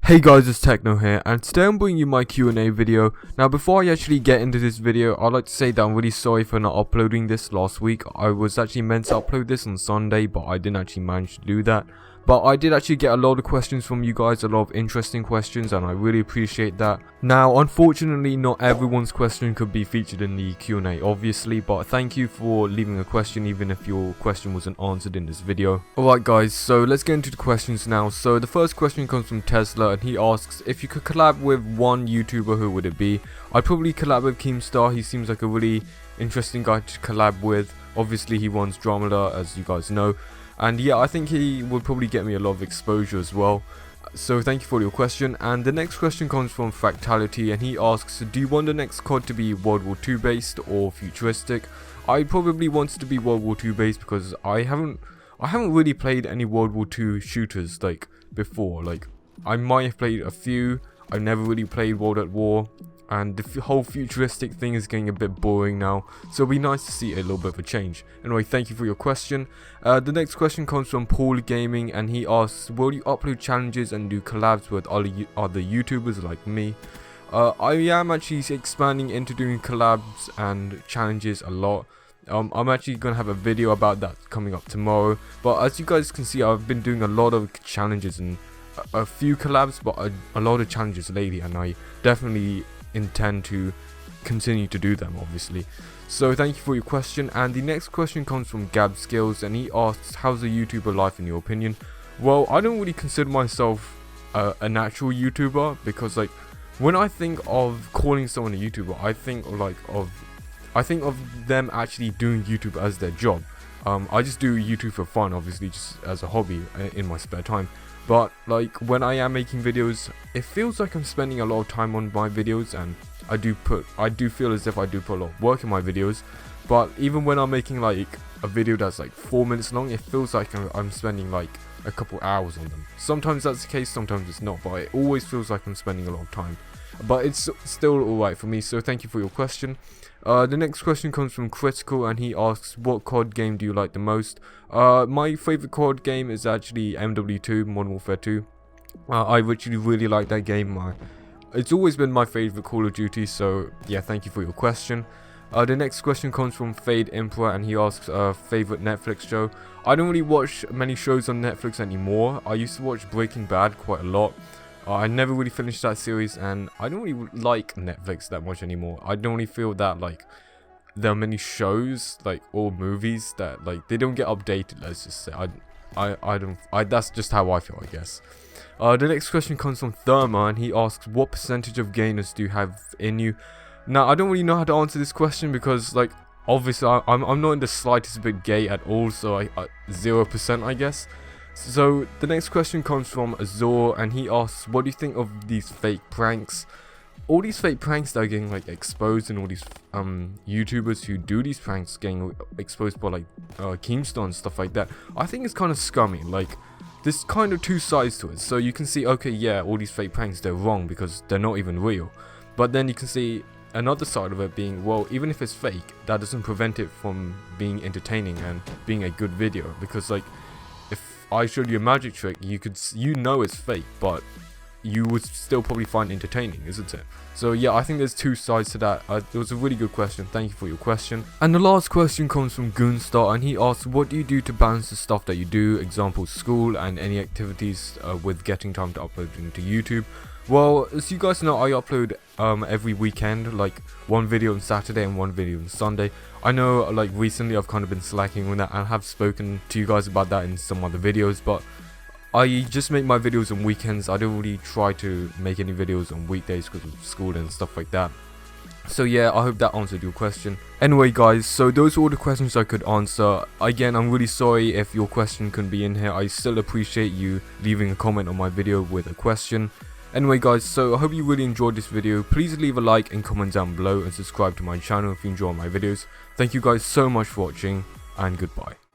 Hey guys, it's Teqno here, and today I'm bringing you my Q&A video. Now before I actually get into this video, I'd like to say that I'm really sorry for not uploading this last week. I was actually meant to upload this on Sunday, but I didn't actually manage to do that. But I did actually get a lot of questions from you guys, a lot of interesting questions, and I really appreciate that. Now, unfortunately, not everyone's question could be featured in the Q&A, obviously, but thank you for leaving a question, even if your question wasn't answered in this video. Alright guys, so let's get into the questions now. So the first question comes from Tesla, and he asks, if you could collab with one YouTuber, who would it be? I'd probably collab with Keemstar. He seems like a really interesting guy to collab with. Obviously, he runs Dromedar, as you guys know. And yeah, I think he would probably get me a lot of exposure as well. So thank you for your question. And the next question comes from Fractality, and he asks, do you want the next COD to be World War II based or futuristic? I probably want it to be World War II based because I haven't really played any World War II shooters like before. Like, I might have played a few. I've never really played World at War. And the whole futuristic thing is getting a bit boring now, so it'll be nice to see a little bit of a change. Anyway, thank you for your question. The next question comes from Paul Gaming, and he asks, will you upload challenges and do collabs with other YouTubers like me? I am actually expanding into doing collabs and challenges a lot. I'm actually going to have a video about that coming up tomorrow, but as you guys can see, I've been doing a lot of challenges and a few collabs, but a lot of challenges lately, and I definitely intend to continue to do them, obviously. So thank you for your question. And the next question comes from Gab Skills, and he asks, how's a YouTuber life in your opinion? Well, I don't really consider myself a natural YouTuber, because like when I think of calling someone a YouTuber, I think of them actually doing YouTube as their job. I just do YouTube for fun, obviously, just as a hobby in my spare time. But like when I am making videos, it feels like I'm spending a lot of time on my videos, and I do feel as if I do put a lot of work in my videos. But even when I'm making like a video that's like 4 minutes long, it feels like I'm spending like a couple hours on them. Sometimes that's the case, sometimes it's not, but it always feels like I'm spending a lot of time. But it's still alright for me, so thank you for your question. The next question comes from Critical, and he asks, what COD game do you like the most? My favourite COD game is actually MW2, Modern Warfare 2. I really like that game. It's always been my favourite Call of Duty, so yeah, thank you for your question. The next question comes from Fade Emperor, and he asks, favourite Netflix show? I don't really watch many shows on Netflix anymore. I used to watch Breaking Bad quite a lot. I never really finished that series, and I don't really like Netflix that much anymore. I don't really feel that like there are many shows like or movies that like they don't get updated. Let's just say that's just how I feel, I guess. The next question comes from Therma, and he asks, what percentage of gayness do you have in you? Now, I don't really know how to answer this question because like obviously I'm not in the slightest bit gay at all, so 0%, I guess. So the next question comes from Azor, and he asks, what do you think of these fake pranks? All these fake pranks that are getting like exposed, and all these YouTubers who do these pranks getting exposed by like Keemstar and stuff like that. I think it's kind of scummy. Like, there's kind of two sides to it. So you can see, okay, yeah, all these fake pranks, they're wrong because they're not even real. But then you can see another side of it being, well, even if it's fake, that doesn't prevent it from being entertaining and being a good video. Because like, I showed you a magic trick, you know it's fake, but you would still probably find entertaining, isn't it? So yeah, I think there's two sides to that. It was a really good question. Thank you for your question. And the last question comes from Goonstar, and he asks, what do you do to balance the stuff that you do, example school and any activities, with getting time to upload into YouTube? Well, as you guys know, I upload every weekend, like one video on Saturday and one video on Sunday. I know like recently I've kind of been slacking on that, and I have spoken to you guys about that in some other videos, but I just make my videos on weekends. I don't really try to make any videos on weekdays because of school and stuff like that. So yeah, I hope that answered your question. Anyway guys, so those are all the questions I could answer. Again, I'm really sorry if your question couldn't be in here. I still appreciate you leaving a comment on my video with a question. Anyway guys, so I hope you really enjoyed this video. Please leave a like and comment down below, and subscribe to my channel if you enjoy my videos. Thank you guys so much for watching, and goodbye.